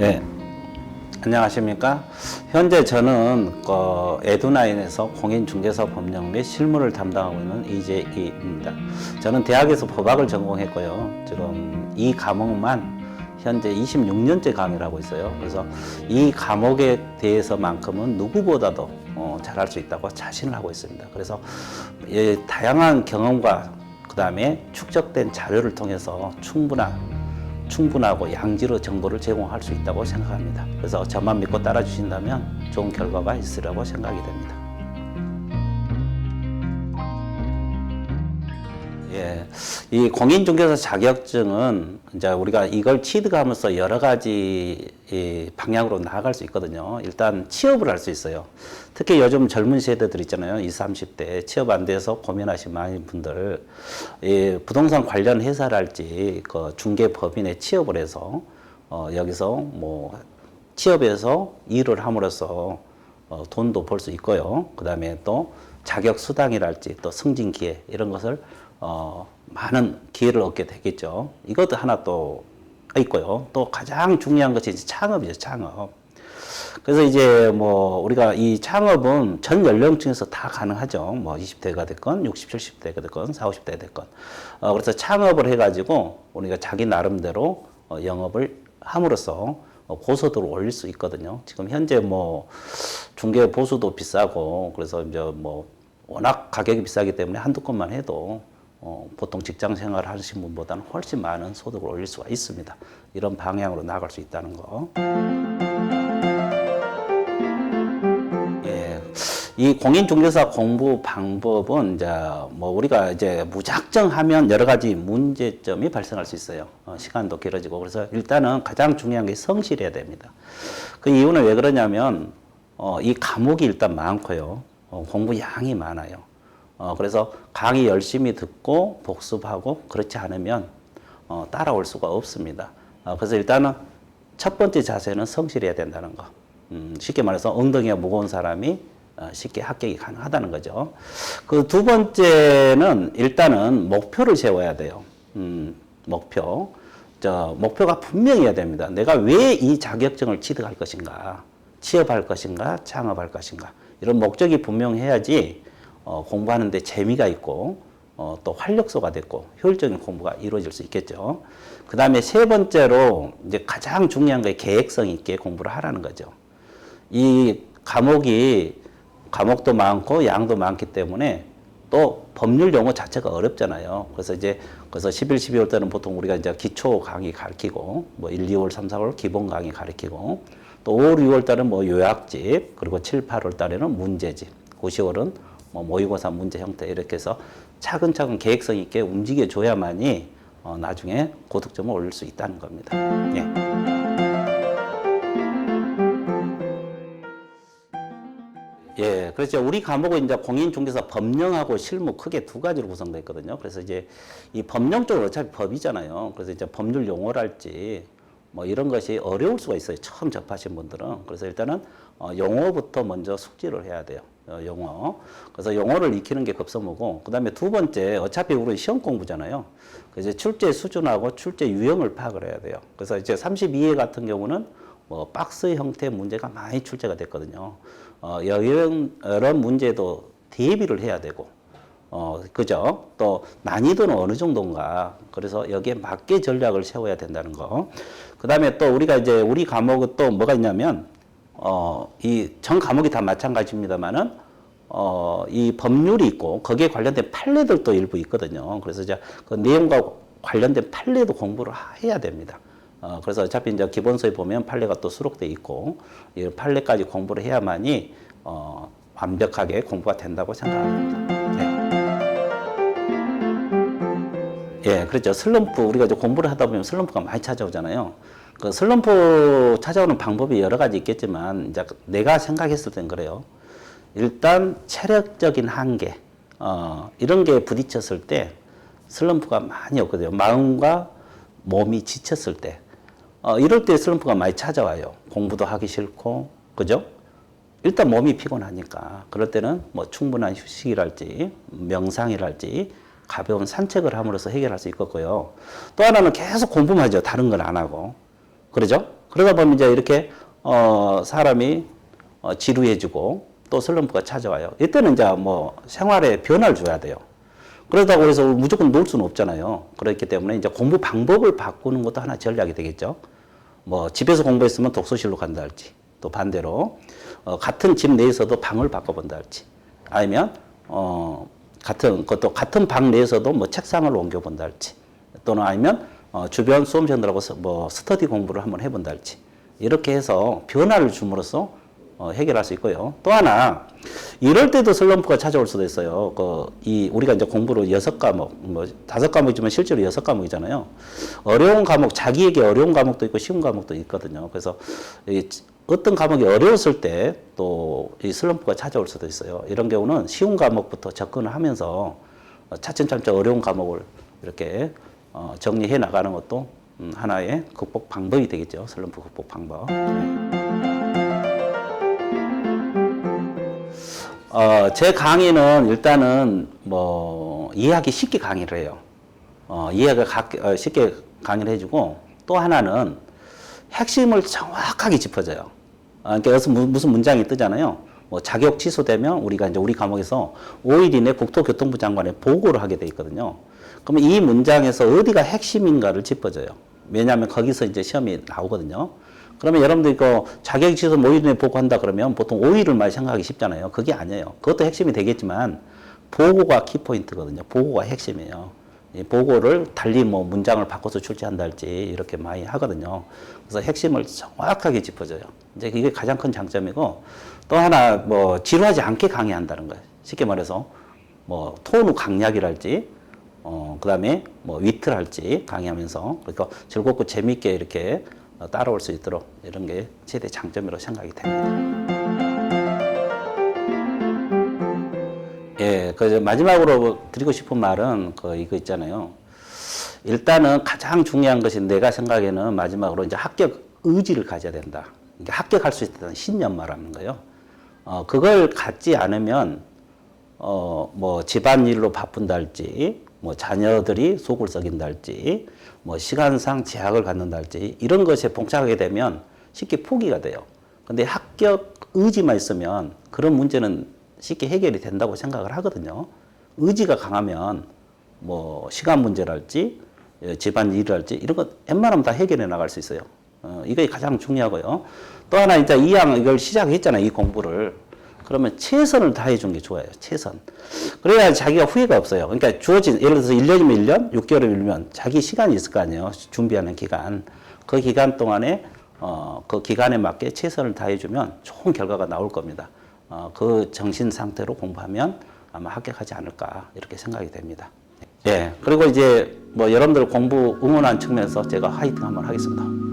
네, 안녕하십니까. 현재 저는 에듀나인에서 공인중개사 법령 및 실무를 담당하고 있는 이재희입니다. 저는 대학에서 법학을 전공했고요. 지금 이 과목만 현재 26년째 강의를 하고 있어요. 그래서 이 과목에 대해서만큼은 누구보다도 잘할 수 있다고 자신을 하고 있습니다. 그래서 다양한 경험과 그 다음에 축적된 자료를 통해서 충분하고 양질의 정보를 제공할 수 있다고 생각합니다. 그래서 저만 믿고 따라주신다면 좋은 결과가 있으리라고 생각이 됩니다. 예, 이 공인중개사 자격증은 이제 우리가 이걸 취득하면서 여러 가지 방향으로 나아갈 수 있거든요. 일단 취업을 할 수 있어요. 특히 요즘 젊은 세대들 있잖아요. 20, 30대 취업 안 돼서 고민하시는 많은 분들, 부동산 관련 회사랄지 그 중개법인에 취업을 해서 여기서 뭐 취업해서 일을 함으로써 돈도 벌 수 있고요. 그 다음에 또 자격 수당이랄지 또 승진 기회 이런 것을 많은 기회를 얻게 되겠죠. 이것도 하나 또 있고요. 또 가장 중요한 것이 이제 창업이죠, 창업. 그래서 이제 뭐 우리가 이 창업은 전 연령층에서 다 가능하죠. 뭐 20대가 됐건 60, 70대가 됐건 40, 50대가 됐건. 그래서 창업을 해가지고 우리가 자기 나름대로 영업을 함으로써 고소득을 올릴 수 있거든요. 지금 현재 뭐 중개 보수도 비싸고 그래서 이제 뭐 워낙 가격이 비싸기 때문에 한두 건만 해도 보통 직장 생활을 하시는 분보다는 훨씬 많은 소득을 올릴 수가 있습니다. 이런 방향으로 나갈 수 있다는 거. 예, 이 공인중개사 공부 방법은 이제 뭐 우리가 이제 무작정 하면 여러 가지 문제점이 발생할 수 있어요. 시간도 길어지고 그래서 일단은 가장 중요한 게 성실해야 됩니다. 그 이유는 왜 그러냐면 이 과목이 일단 많고요. 공부 양이 많아요. 그래서 강의 열심히 듣고 복습하고 그렇지 않으면 따라올 수가 없습니다. 그래서 일단은 첫 번째 자세는 성실해야 된다는 거. 쉽게 말해서 엉덩이가 무거운 사람이 쉽게 합격이 가능하다는 거죠. 그 두 번째는 일단은 목표를 세워야 돼요. 목표가 분명해야 됩니다. 내가 왜 이 자격증을 취득할 것인가, 취업할 것인가, 창업할 것인가. 이런 목적이 분명해야지 공부하는 데 재미가 있고 또 활력소가 됐고 효율적인 공부가 이루어질 수 있겠죠. 그 다음에 세 번째로 이제 가장 중요한 게 계획성 있게 공부를 하라는 거죠. 이 과목도 많고 양도 많기 때문에 또 법률 용어 자체가 어렵잖아요. 그래서 11, 12월 때는 보통 우리가 이제 기초 강의 가르치고 뭐 1, 2월, 3, 4월 기본 강의 가르치고 또 5월, 6월 달은 뭐 요약집, 그리고 7, 8월 달에는 문제집, 9, 10월은 뭐 모의고사 문제 형태 이렇게 해서 차근차근 계획성 있게 움직여 줘야만이 나중에 고득점을 올릴 수 있다는 겁니다. 예, 그렇죠. 우리 과목은 이제 공인중개사 법령하고 실무 크게 두 가지로 구성되어 있거든요. 그래서 이제 이 법령 쪽은 어차피 법이잖아요. 그래서 이제 법률 용어랄지 뭐 이런 것이 어려울 수가 있어요. 처음 접하신 분들은. 그래서 일단은 용어부터 먼저 숙지를 해야 돼요. 용어. 그래서 용어를 익히는 게 급선무고, 그 다음에 두 번째, 어차피 우리 시험 공부잖아요. 그래서 출제 수준하고 출제 유형을 파악을 해야 돼요. 그래서 이제 32회 같은 경우는 뭐 박스 형태 문제가 많이 출제가 됐거든요. 이런 문제도 대비를 해야 되고, 그죠? 또 난이도는 어느 정도인가. 그래서 여기에 맞게 전략을 세워야 된다는 거. 그 다음에 또 우리 과목은 또 뭐가 있냐면, 이 전 과목이 다 마찬가지입니다만은, 이 법률이 있고, 거기에 관련된 판례들도 일부 있거든요. 그래서 이제 그 내용과 관련된 판례도 공부를 해야 됩니다. 그래서 어차피 이제 기본서에 보면 판례가 또 수록되어 있고, 이 판례까지 공부를 해야만이, 완벽하게 공부가 된다고 생각합니다. 예, 그렇죠. 슬럼프, 우리가 이제 공부를 하다 보면 슬럼프가 많이 찾아오잖아요. 그 슬럼프 찾아오는 방법이 여러 가지 있겠지만, 이제 내가 생각했을 땐 그래요. 일단, 체력적인 한계, 이런 게 부딪혔을 때 슬럼프가 많이 오거든요. 마음과 몸이 지쳤을 때. 이럴 때 슬럼프가 많이 찾아와요. 공부도 하기 싫고, 그죠? 일단 몸이 피곤하니까. 그럴 때는 뭐 충분한 휴식이랄지, 명상이랄지, 가벼운 산책을 함으로써 해결할 수 있겠고요. 또 하나는 계속 공부만 하죠. 다른 건 안 하고. 그러죠? 그러다 보면 이제 이렇게 사람이 지루해지고 또 슬럼프가 찾아와요. 이때는 이제 뭐 생활에 변화를 줘야 돼요. 그러다고 해서 무조건 놀 수는 없잖아요. 그렇기 때문에 이제 공부 방법을 바꾸는 것도 하나 전략이 되겠죠. 뭐 집에서 공부했으면 독서실로 간다 할지, 또 반대로 같은 집 내에서도 방을 바꿔본다 할지, 아니면 같은 방 내에서도 뭐 책상을 옮겨본다 할지, 또는 아니면 주변 수험생들하고 뭐 스터디 공부를 한번 해본다 할지, 이렇게 해서 변화를 줌으로써 해결할 수 있고요. 또 하나, 이럴 때도 슬럼프가 찾아올 수도 있어요. 우리가 이제 공부를 6과목, 뭐 5과목이지만 실제로 6과목이잖아요. 어려운 과목, 자기에게 어려운 과목도 있고 쉬운 과목도 있거든요. 그래서 어떤 과목이 어려웠을 때 또 이 슬럼프가 찾아올 수도 있어요. 이런 경우는 쉬운 과목부터 접근을 하면서 차츰차츰 어려운 과목을 이렇게 정리해 나가는 것도 하나의 극복 방법이 되겠죠. 슬럼프 극복 방법. 제 강의는 일단은 뭐 이해하기 쉽게 강의를 해요. 이해가 쉽게 강의를 해주고, 또 하나는 핵심을 정확하게 짚어줘요. 그러니까 여기서 무슨 문장이 뜨잖아요. 뭐 자격 취소되면 우리가 이제 우리 과목에서 5일 이내 국토교통부 장관에 보고를 하게 돼 있거든요. 그러면 이 문장에서 어디가 핵심인가를 짚어줘요. 왜냐하면 거기서 이제 시험이 나오거든요. 그러면 여러분들 이거 자격 취소 5일 이내 보고한다 그러면 보통 5일을 많이 생각하기 쉽잖아요. 그게 아니에요. 그것도 핵심이 되겠지만 보고가 키포인트거든요. 보고가 핵심이에요. 이 보고를 달리 뭐 문장을 바꿔서 출제한다 할지 이렇게 많이 하거든요. 그래서 핵심을 정확하게 짚어줘요. 이제 이게 가장 큰 장점이고, 또 하나 뭐 지루하지 않게 강의한다는 거예요. 쉽게 말해서 뭐 토너 강약이랄지, 그다음에 뭐 위트랄지 강의하면서, 그러니까 즐겁고 재미있게 이렇게 따라올 수 있도록 이런 게 최대 장점이라고 생각이 됩니다. 예, 마지막으로 드리고 싶은 말은 이거 있잖아요. 일단은 가장 중요한 것이 내가 생각에는 마지막으로 이제 합격 의지를 가져야 된다. 그러니까 합격할 수 있다는 신념 말하는 거예요. 그걸 갖지 않으면 뭐 집안일로 바쁜다 할지, 뭐 자녀들이 속을 썩인다 할지, 뭐 시간상 제약을 갖는다 할지, 이런 것에 봉착하게 되면 쉽게 포기가 돼요. 근데 합격 의지만 있으면 그런 문제는 쉽게 해결이 된다고 생각을 하거든요. 의지가 강하면 뭐 시간 문제랄지 집안 일이랄지 이런 것 웬만하면 다 해결해 나갈 수 있어요. 이게 가장 중요하고요. 또 하나 이제 이걸 시작했잖아요. 이 공부를. 그러면 최선을 다해 주는 게 좋아요. 최선. 그래야 자기가 후회가 없어요. 그러니까 주어진, 예를 들어서 1년이면 1년, 6개월이면 자기 시간이 있을 거 아니에요. 준비하는 기간. 그 기간 동안에 그 기간에 맞게 최선을 다해 주면 좋은 결과가 나올 겁니다. 그 정신 상태로 공부하면 아마 합격하지 않을까 이렇게 생각이 됩니다. 예. 그리고 이제 뭐 여러분들 공부 응원한 측면에서 제가 화이팅 한번 하겠습니다.